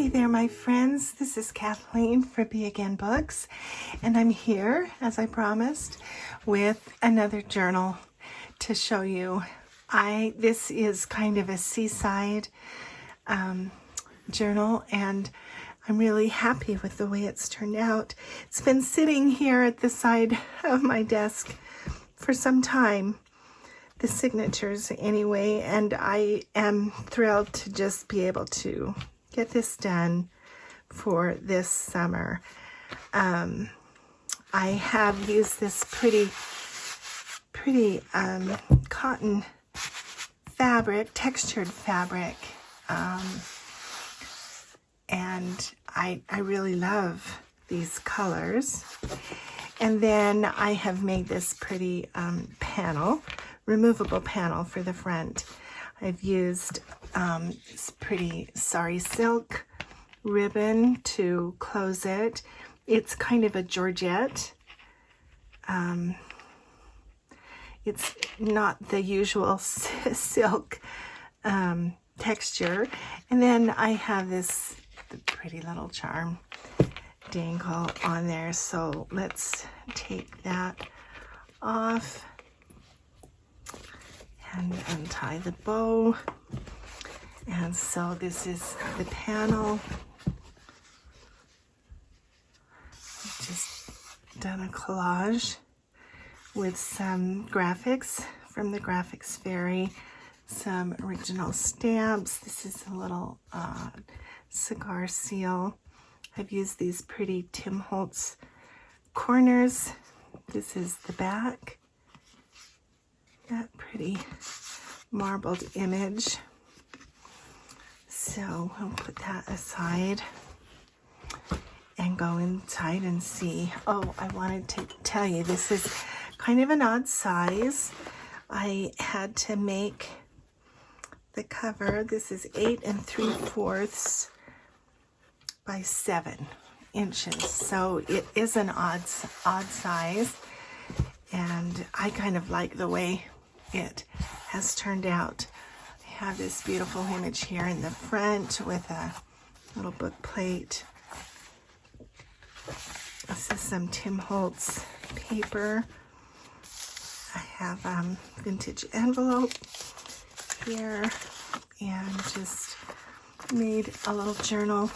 Hey there, my friends. This is Kathleen for Be Again Books, and I'm here, as I promised, with another journal to show you. This is kind of a seaside journal, and I'm really happy with the way it's turned out. It's been sitting here at the side of my desk for some time, the signatures anyway, and I am thrilled to just be able to get this done for this summer. I have used this pretty cotton fabric, textured fabric, and I really love these colors. And then I have made this pretty panel, removable panel for the front. I've used this pretty sari silk ribbon to close it. It's kind of a georgette. It's not the usual silk texture. And then I have this pretty little charm dangle on there. So let's take that off and untie the bow. And so this is the panel. I've just done a collage with some graphics from the Graphics Fairy, some original stamps. This is a little cigar seal. I've used these pretty Tim Holtz corners. This is the back. That pretty marbled image. So I'll put that aside and go inside and see. Oh, I wanted to tell you, this is kind of an odd size. I had to make the cover. This is 8 3/4 by 7 inches. So it is an odd size. And I kind of like the way it has turned out. I have this beautiful image here in the front with a little book plate. This is some Tim Holtz paper. I have vintage envelope here, and just made a little journal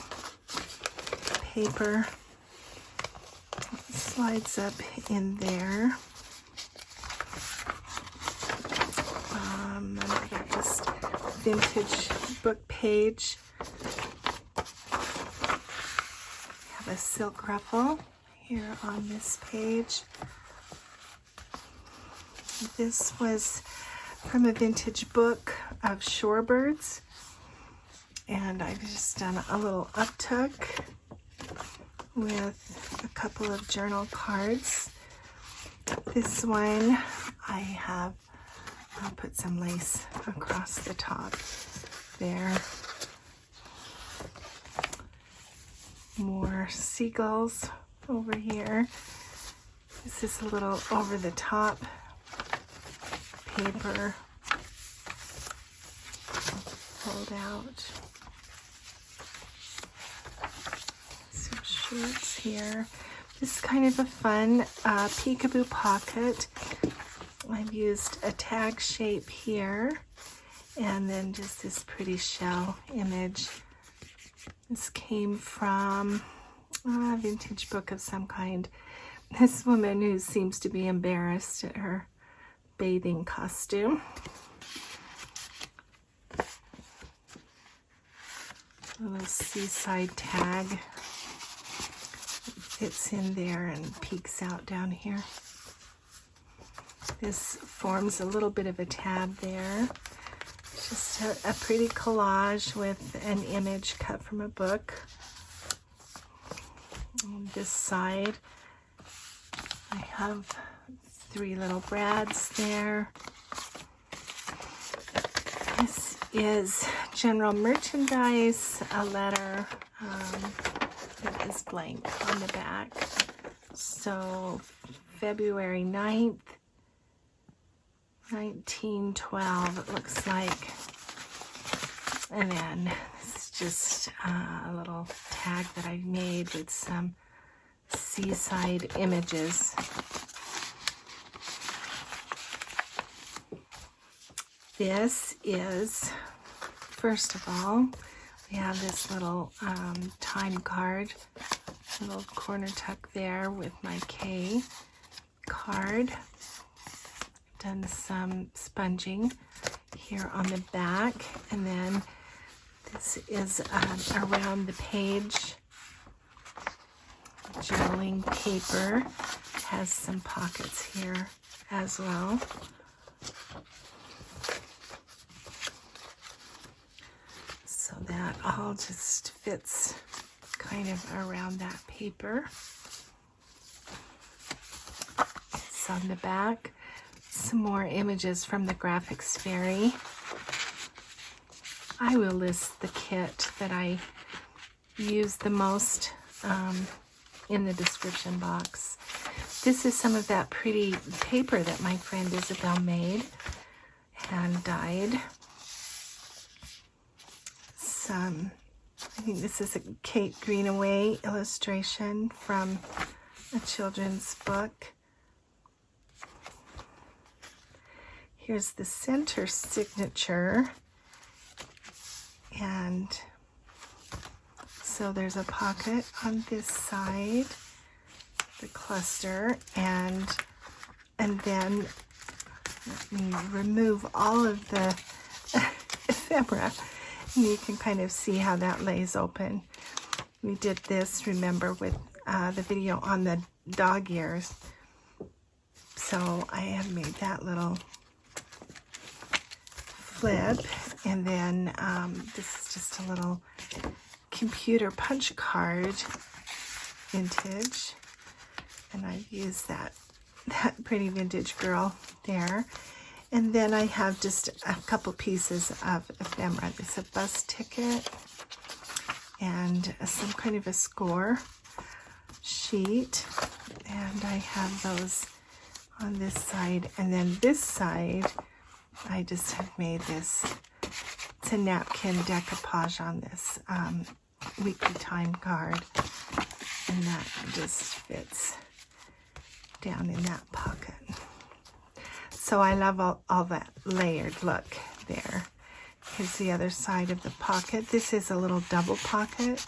paper. It slides up in there. Another just vintage book page. Have a silk ruffle here on this page. This was from a vintage book of shorebirds, and I've just done a little uptuck with a couple of journal cards. This one I'll put some lace across the top there. More seagulls over here. This is a little over the top paper. Hold out. Some shorts here. This is kind of a fun peekaboo pocket. I've used a tag shape here, and then just this pretty shell image. This came from a vintage book of some kind. This woman who seems to be embarrassed at her bathing costume. A little seaside tag. It fits in there and peeks out down here. This forms a little bit of a tab there. Just a pretty collage with an image cut from a book. On this side, I have 3 little brads there. This is general merchandise, a letter that is blank on the back. So February 9th, 1912, it looks like. And then this just a little tag that I made with some seaside images. This is, first of all, we have this little time card, little corner tuck there with my K card. Done some sponging here on the back, and then this is around the page journaling paper. Has some pockets here as well. So that all just fits kind of around that paper. So on the back, some more images from the Graphics Fairy. I will list the kit that I use the most in the description box. This is some of that pretty paper that my friend Isabel made, hand dyed. Some, I think this is a Kate Greenaway illustration from a children's book. Here's the center signature, and so there's a pocket on this side, the cluster, and then let me remove all of the ephemera, and you can kind of see how that lays open. We did this, remember, with the video on the dog ears, so I have made that little flip, and then this is just a little computer punch card, vintage, and I've used that pretty vintage girl there. And then I have just a couple pieces of ephemera. There's a bus ticket and some kind of a score sheet, and I have those on this side, and then this side I just have made this, it's a napkin decoupage on this weekly time card, and that just fits down in that pocket. So I love all that layered look there. Here's the other side of the pocket. This is a little double pocket.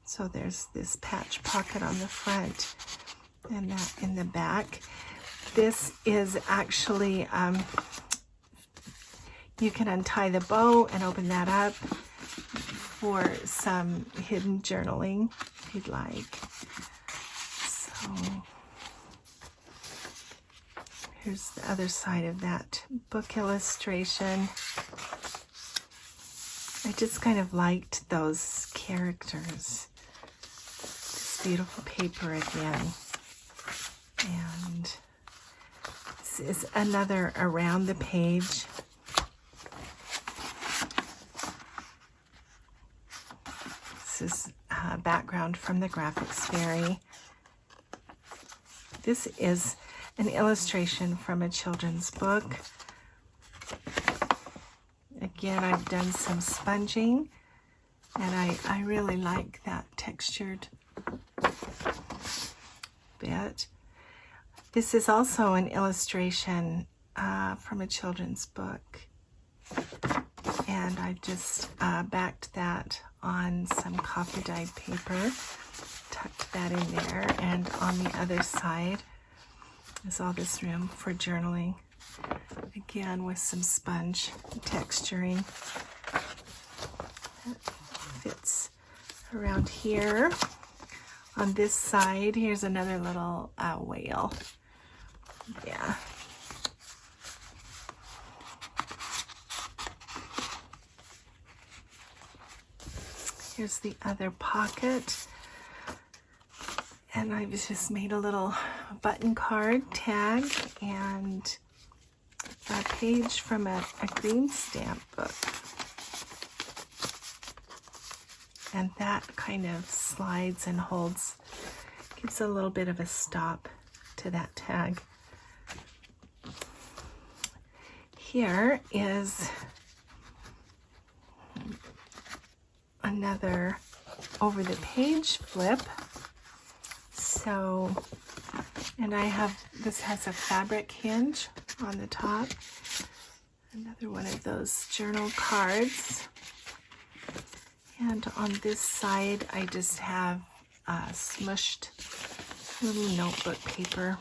So there's this patch pocket on the front and that in the back. This is actually, you can untie the bow and open that up for some hidden journaling if you'd like. So here's the other side of that book illustration. I just kind of liked those characters. This beautiful paper again. And this is another around the page. This is background from the Graphics Fairy. This is an illustration from a children's book. Again, I've done some sponging, and I really like that textured bit. This is also an illustration from a children's book, and I just backed that on some coffee dyed paper, tucked that in there, and on the other side is all this room for journaling, again with some sponge texturing. That fits around here. On this side, here's another little whale. Yeah. Here's the other pocket. And I've just made a little button card tag and a page from a green stamp book. And that kind of slides and holds, gives a little bit of a stop to that tag. Here is another over the page flip. So, and this has a fabric hinge on the top. Another one of those journal cards. And on this side, I just have smushed little notebook paper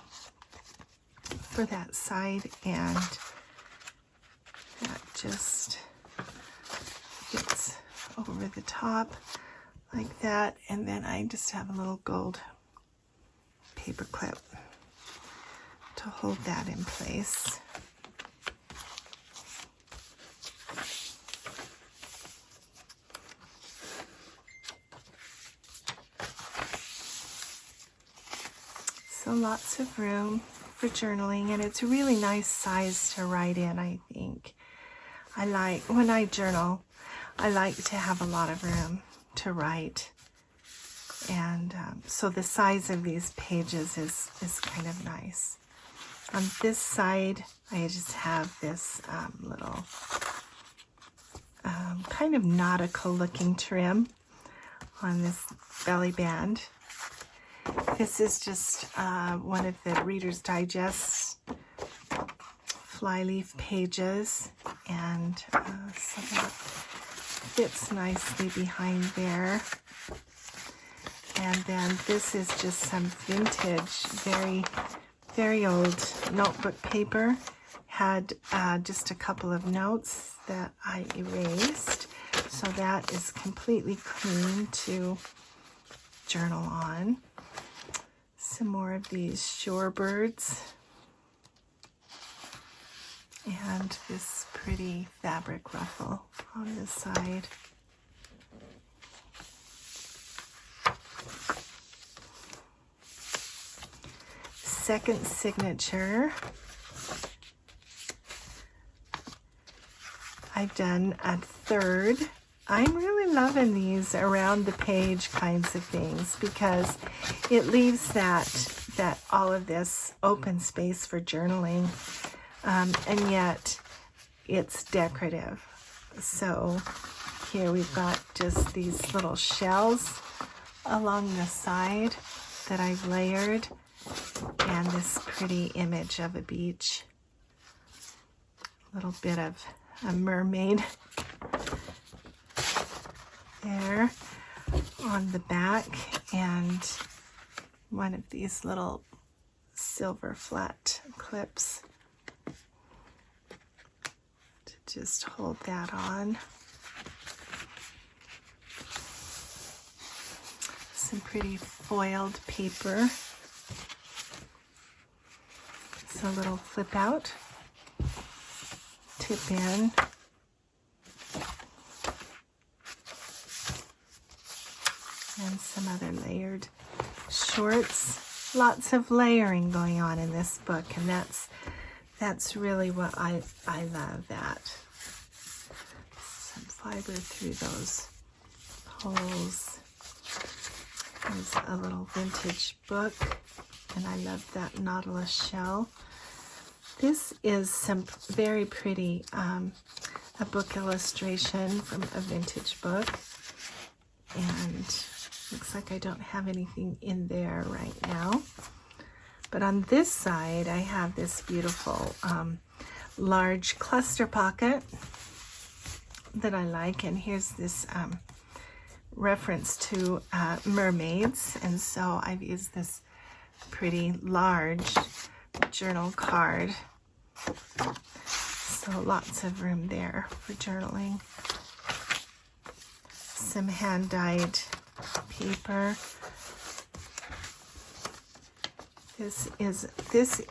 for that side, and that just fits over the top like that. And then I just have a little gold paper clip to hold that in place. So lots of room for journaling, and it's a really nice size to write in, I think. When I journal, I like to have a lot of room to write. And so the size of these pages is kind of nice. On this side, I just have this little kind of nautical looking trim on this belly band. This is just one of the Reader's Digest flyleaf pages, and so that fits nicely behind there. And then this is just some vintage, very, very old notebook paper. Had just a couple of notes that I erased, so that is completely clean to journal on. Some more of these shorebirds, and this pretty fabric ruffle on this side. Second signature, I've done a third. I'm really loving these around the page kinds of things, because it leaves that all of this open space for journaling, and yet it's decorative. So here we've got just these little shells along the side that I've layered, and this pretty image of a beach. A little bit of a mermaid there on the back, and one of these little silver flat clips to just hold that on. Some pretty foiled paper. It's a little flip out, tip in. And some other layered shorts. Lots of layering going on in this book, and that's really what I love, that. Some fiber through those holes. There's a little vintage book, and I love that nautilus shell. This is some very pretty, a book illustration from a vintage book, and looks like I don't have anything in there right now. But on this side, I have this beautiful large cluster pocket that I like. And here's this reference to mermaids. And so I've used this pretty large journal card. So lots of room there for journaling. Some hand-dyed paper. This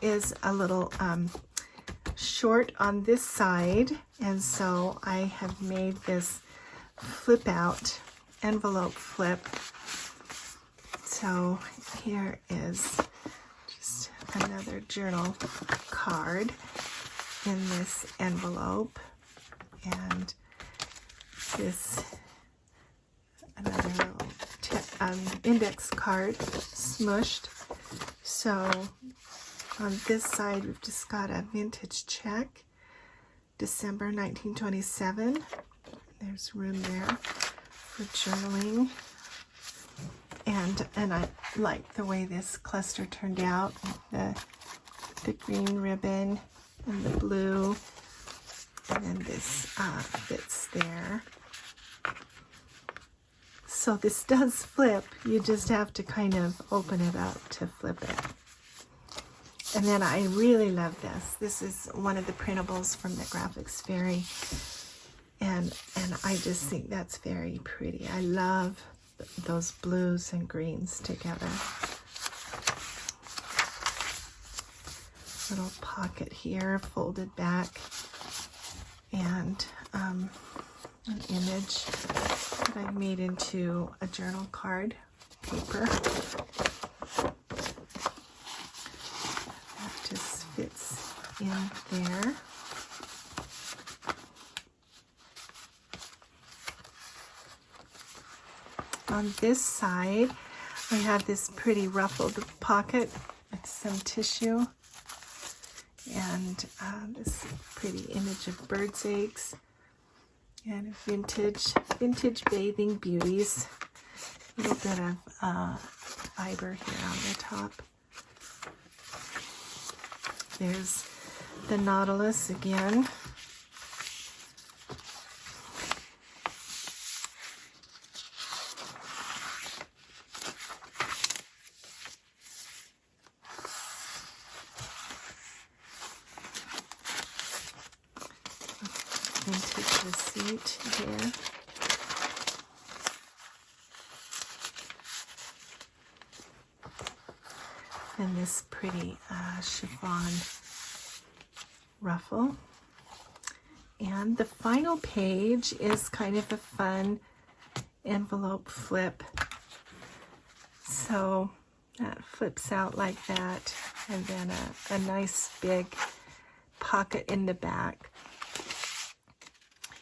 is a little short on this side, and so I have made this flip out envelope flip. So here is just another journal card in this envelope, and this another little index card smushed. So on this side, we've just got a vintage check, December 1927. There's room there for journaling. And I like the way this cluster turned out. The green ribbon and the blue. And then this fits there. So this does flip. You just have to kind of open it up to flip it. And then I really love this. This is one of the printables from the Graphics Fairy. And I just think that's very pretty. I love those blues and greens together. Little pocket here, folded back, and an image that I made into a journal card paper. That just fits in there. On this side, I have this pretty ruffled pocket with some tissue and this pretty image of bird's eggs and a vintage bathing beauties. A little bit of fiber here on the top. There's the Nautilus again. Vintage receipt here. And this pretty chiffon ruffle. And the final page is kind of a fun envelope flip. So that flips out like that, and then a nice big pocket in the back.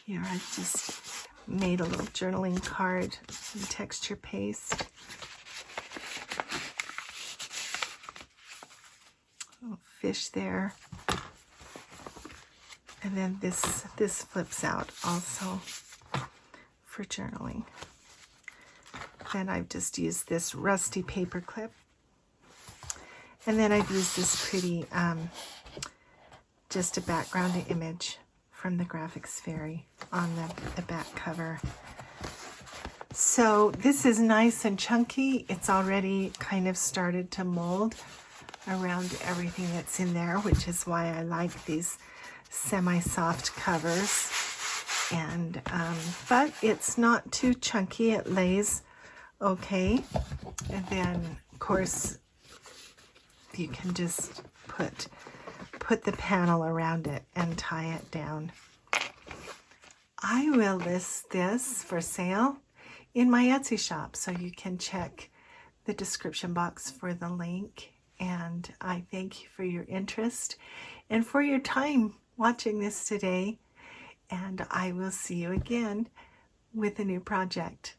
Here I've just made a little journaling card, some texture paste. Little fish there. And then this flips out also for journaling. Then I've just used this rusty paper clip. And then I've used this pretty, just a background image from the Graphics Fairy on the back cover. So this is nice and chunky. It's already kind of started to mold around everything that's in there, which is why I like these semi-soft covers. And but it's not too chunky. It lays okay. And then, of course, you can just put the panel around it and tie it down. I will list this for sale in my Etsy shop, so you can check the description box for the link. And I thank you for your interest and for your time watching this today. And I will see you again with a new project.